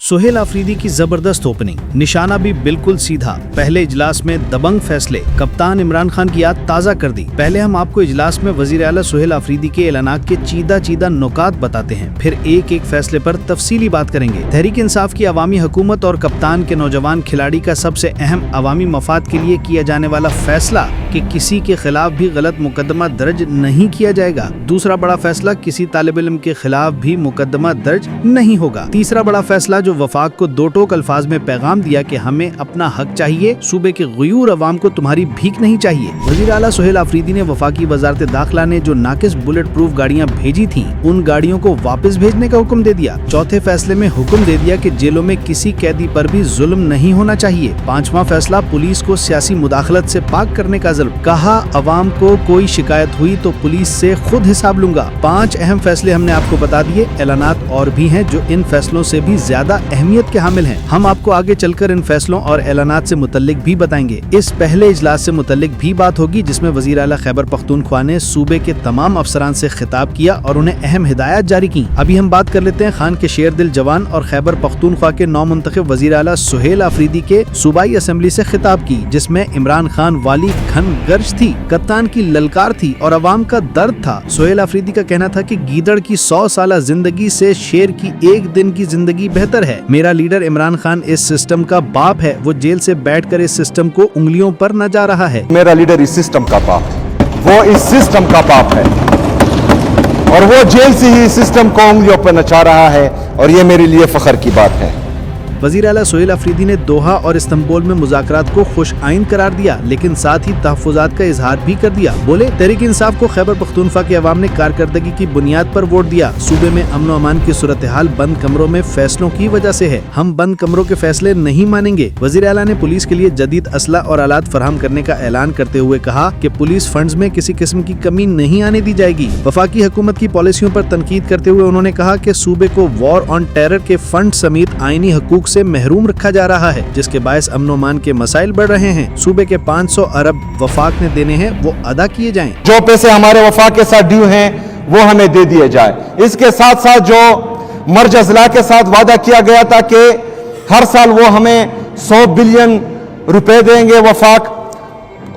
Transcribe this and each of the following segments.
सुहेल आफरीदी की जबरदस्त ओपनिंग, निशाना भी बिल्कुल सीधा। पहले इजलास में दबंग फैसले, कप्तान इमरान खान की याद ताज़ा कर दी। पहले हम आपको इजलास में वजीर आला सुहेल आफरीदी के ऐलानात के चीदा नुकात बताते हैं, फिर एक एक फैसले पर तफसीली बात करेंगे। तहरीक इंसाफ की अवामी हुकूमत और कप्तान के नौजवान खिलाड़ी का सबसे अहम अवामी मफाद के लिए किया जाने वाला फैसला कि किसी के खिलाफ भी गलत मुकदमा दर्ज नहीं किया जाएगा। दूसरा बड़ा फैसला, किसी तालिब इल्म के खिलाफ भी मुकदमा दर्ज नहीं होगा। तीसरा बड़ा फैसला जो वफाक को दो टोक अल्फाज में पैगाम दिया कि हमें अपना हक चाहिए, सूबे के गयूर अवाम को तुम्हारी भीख नहीं चाहिए। वजीर आला सुहेल आफरीदी ने वफाकी वजारत दाखिला ने जो नाकिस बुलेट प्रूफ गाड़ियाँ भेजी थी, उन गाड़ियों को वापस भेजने का हुक्म दे दिया। चौथे फैसले में हुक्म दे दिया कि जेलों में किसी कैदी पर भी जुल्म नहीं होना चाहिए। पांचवा फैसला, पुलिस को सियासी मुदाखलत से पाक करने का ज़ल्म, कहा अवाम को कोई शिकायत हुई तो पुलिस से खुद हिसाब लूंगा। 5 अहम फैसले हमने आपको बता दिए। ऐलानात और भी हैं जो इन फैसलों से भी ज्यादा अहमियत के हामिल हैं। हम आपको आगे चलकर इन फैसलों और ऐलानात से मुतल्लिक भी बताएंगे। इस पहले इजलास से मुतल्लिक भी बात होगी जिसमें वजीर आला खैबर पख्तूनख्वा ने सूबे के तमाम अफसरान से खिताब किया और उन्हें अहम हिदायत जारी की। अभी हम बात कर लेते हैं खान के शेर दिल जवान और खैबर पख्तूनख्वा के नौ मुंतखब वजीर आला सुहेल आफरीदी के सूबाई असम्बली से खिताब की, जिसमें इमरान खान वाली घन गर्ज थी, कप्तान की ललकार थी और अवाम का दर्द था। सुहेल आफरीदी का कहना था कि गीदड़ की 100 साला जिंदगी से शेर की एक दिन की जिंदगी बेहतर है। मेरा लीडर इमरान खान इस सिस्टम का बाप है, वो जेल से बैठकर इस सिस्टम को उंगलियों पर न जा रहा है। मेरा लीडर इस सिस्टम का बाप है, वो इस सिस्टम का बाप है और वो जेल से ही इस सिस्टम को उंगलियों पर नचा रहा है और ये मेरे लिए फख्र की बात है। वजीर आला सुहेल आफरीदी ने दोहा और इस्तांबुल में मुज़ाकरात को खुश आइन करार दिया, लेकिन साथ ही तहफ़्फ़ुज़ात का इजहार भी कर दिया। बोले तहरीक इंसाफ को खैबर पख्तूनख्वा के अवाम ने कारकर्दगी की बुनियाद पर वोट दिया। सूबे में अमन व अमान की सूरत हाल बंद कमरों में फैसलों की वजह से है, हम बंद कमरों के फैसले नहीं मानेंगे। वजीर आला ने पुलिस के लिए जदीद असला और आलात फराहम करने का ऐलान करते हुए कहा कि पुलिस फंड्स में किसी किस्म की कमी नहीं आने दी जाएगी। वफाकी हुकूमत की पॉलिसियों पर तनकीद करते हुए उन्होंने कहा कि सूबे को वॉर ऑन टेरर के फंड समेत आईनी हकूक से महरूम रखा जा रहा है, जिसके बायस अमन व अमान के मसाइल बढ़ रहे हैं। सूबे के 500 अरब वफाक ने देने हैं, वो अदा किए जाएं। जो पैसे हमारे वफाक के साथ ड्यू हैं वो हमें दे दिए जाए। इसके साथ साथ जो मर्ज अजला के साथ वादा किया गया था कि हर साल वो हमें 100 बिलियन रुपए देंगे वफाक,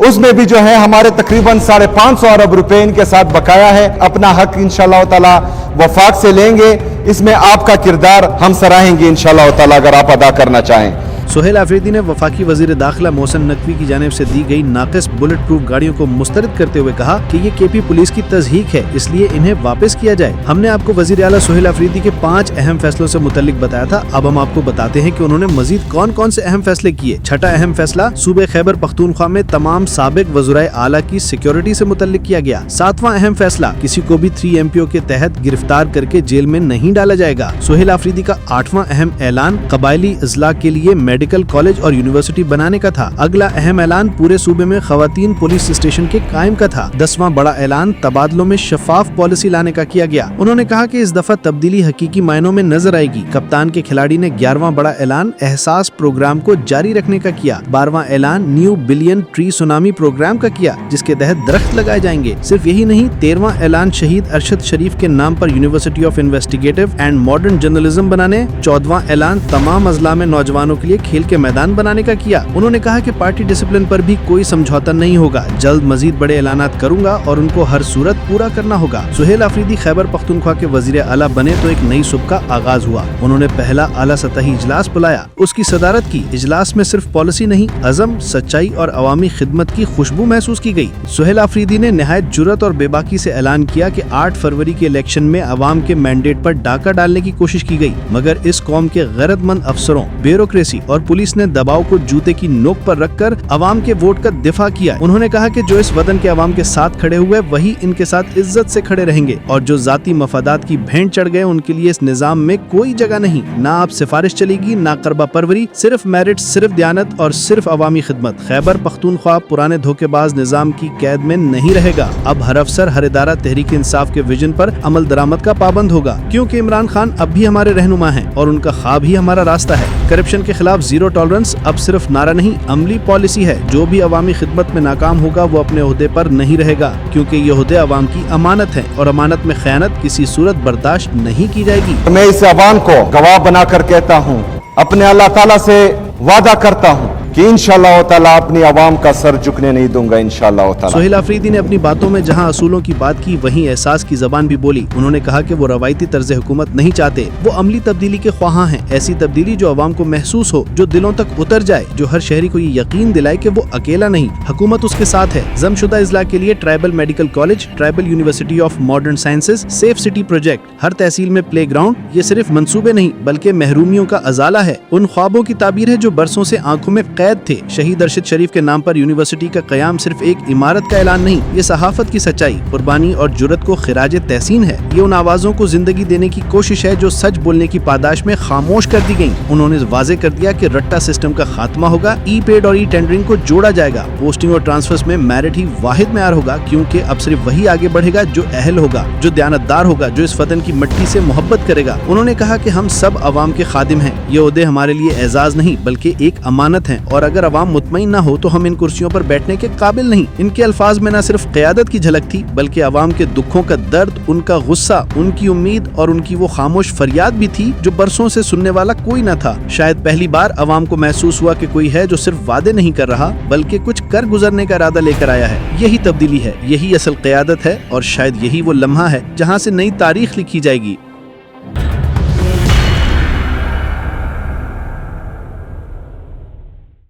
उसमें भी जो है हमारे तकरीबन 550 अरब रुपए इनके साथ बकाया है। अपना हक इंशाअल्लाह ताला वफाक से लेंगे, इसमें आपका किरदार हम सराहेंगे इंशाअल्लाह ताला अगर आप अदा करना चाहें। सुहेल आफरीदी ने वफाकी वजीर दाखिला मोहसिन नकवी की जानिब से दी गई नाकिस बुलेट प्रूफ गाड़ियों को मुस्तरद करते हुए कहा कि ये केपी पुलिस की तज़हीक है, इसलिए इन्हें वापस किया जाए। हमने आपको वजीर आला सुहेल आफरीदी के 5 अहम फैसलों से मुतल्लिक बताया था। अब हम आपको बताते हैं कि उन्होंने मजीद कौन कौन से अहम फैसले किए। छठा अहम फैसला, सूबे खैबर पख्तूनख्वा में तमाम साबिक वज़राए आला की सिक्योरिटी से मुतल्लिक किया गया। 7वां अहम फैसला, किसी को भी 3 MPO के तहत गिरफ्तार करके जेल में नहीं डाला जाएगा। सुहेल आफरीदी का 8वां अहम ऐलान, कबायली अजला के लिए मेडिकल कॉलेज और यूनिवर्सिटी बनाने का था। अगला अहम ऐलान, पूरे सूबे में खवातीन पुलिस स्टेशन के कायम का था। 10वां बड़ा ऐलान, तबादलों में शफाफ पॉलिसी लाने का किया गया। उन्होंने कहा कि इस दफा तब्दीली हकीकी मायनों में नजर आएगी। कप्तान के खिलाड़ी ने 11वां बड़ा ऐलान, एहसास प्रोग्राम को जारी रखने का किया। 12वां ऐलान, new billion tree tsunami programme का किया, जिसके तहत दरख्त लगाए जाएंगे। सिर्फ यही नहीं, 13वां ऐलान, शहीद अरशद शरीफ के नाम पर university of investigative and modern journalism बनाने। 14वां ऐलान, तमाम अजला में नौजवानों के लिए खेल के मैदान बनाने का किया। उन्होंने कहा कि पार्टी डिसिप्लिन पर भी कोई समझौता नहीं होगा, जल्द मजीद बड़े ऐलानात करूंगा और उनको हर सूरत पूरा करना होगा। सुहेल आफरीदी खैबर पख्तूनख्वा के वजीर आला बने तो एक नई सुबह का आगाज हुआ। उन्होंने पहला आला सतही इजलास बुलाया, उसकी सदारत की। इजलास में सिर्फ पॉलिसी नहीं, अज़म, सच्चाई और अवामी खिदमत की खुशबू महसूस की गई। सुहेल आफरीदी ने निहायत जुर्रत और बेबाकी से ऐलान किया कि 8 फरवरी के इलेक्शन में अवाम के मैंडेट पर डाका डालने की कोशिश की गई, मगर इस कौम के गैरतमंद अफसरों, ब्यूरोक्रेसी और पुलिस ने दबाव को जूते की नोक पर रखकर अवाम के वोट का दिफा किया। उन्होंने कहा कि जो इस वतन के अवाम के साथ खड़े हुए वही इनके साथ इज्जत से खड़े रहेंगे और जो जाती मफादात की भेंट चढ़ गए उनके लिए इस निजाम में कोई जगह नहीं। ना आप सिफारिश चलेगी, ना करबा परवरी, सिर्फ मेरिट, सिर्फ दयानत और सिर्फ अवामी खिदमत। खैबर पख्तूनख्वा पुराने धोखेबाज निजाम की कैद में नहीं रहेगा। अब हर अफसर, हर इदारा तहरीक इंसाफ के विजन पर अमल दरामद का पाबंद होगा, क्योंकि इमरान खान अब भी हमारे रहनुमा हैं और उनका ख्वाब ही हमारा रास्ता है। करप्शन के खिलाफ जीरो टॉलरेंस अब सिर्फ नारा नहीं, अमली पॉलिसी है। जो भी अवामी खिदमत में नाकाम होगा वो अपने ओहदे पर नहीं रहेगा, क्योंकि ये ओहदे अवाम की अमानत है और अमानत में खयानत किसी सूरत बर्दाश्त नहीं की जाएगी। मैं इस अवाम को गवाह बनाकर कहता हूँ अपने अल्लाह ताला से वादा करता हूँ कि इंशाअल्लाह ताला अपनी आवाम का सर झुकने नहीं दूंगा इंशाअल्लाह ताला। सोहेल अफरीदी ने अपनी बातों में जहां असूलों की बात की वहीं एहसास की जबान भी बोली। उन्होंने कहा कि वो रवायती तर्ज हुकूमत नहीं चाहते, वो अमली तब्दीली के ख्वाहां हैं। ऐसी तब्दीली जो अवाम को महसूस हो, जो दिलों तक उतर जाए, जो हर शहरी को ये यकीन दिलाए कि वो अकेला नहीं, हुकूमत उसके साथ है। जमशुदा इजला के लिए tribal medical college, tribal university of modern sciences, safe city project, हर तहसील में प्ले ग्राउंड, ये सिर्फ मंसूबे नहीं बल्कि महरूमियों का अजाला है। उन ख्वाबों की ताबीर है जो बरसों से आंखों में कैद थे। शहीद अरशद शरीफ के नाम पर यूनिवर्सिटी का कयाम सिर्फ एक इमारत का ऐलान नहीं, ये सहाफत की सच्चाई, कुर्बानी और जुर्रत को खिराजे तहसीन है। ये उन आवाजों को जिंदगी देने की कोशिश है जो सच बोलने की पादाश में खामोश कर दी गयी। उन्होंने वाजे कर दिया कि रट्टा सिस्टम का खात्मा होगा, ई पेड और ई टेंडरिंग को जोड़ा जाएगा, पोस्टिंग और ट्रांसफर्स में मेरिट ही वाहिद मेयार होगा, क्योंकि अब सिर्फ वही आगे बढ़ेगा जो अहल होगा, जो दयानतदार होगा, जो इस वतन की मिट्टी से मोहब्बत करेगा। उन्होंने कहा कि हम सब अवाम के खादिम हैं, ये ओहदे हमारे लिए एजाज नहीं बल्कि एक अमानत है, और अगर अवाम मुतमईन ना हो तो हम इन कुर्सियों पर बैठने के काबिल नहीं। इनके अल्फाज में न सिर्फ क़यादत की झलक थी बल्कि अवाम के दुखों का दर्द, उनका गुस्सा, उनकी उम्मीद और उनकी वो खामोश फरियाद भी थी जो बरसों से सुनने वाला कोई न था। शायद पहली बार अवाम को महसूस हुआ कि कोई है जो सिर्फ वादे नहीं कर रहा बल्कि कुछ कर गुजरने का इरादा लेकर आया है। यही तब्दीली है, यही असल क़यादत है, और शायद यही वो लम्हा है जहाँ से नई तारीख लिखी जाएगी।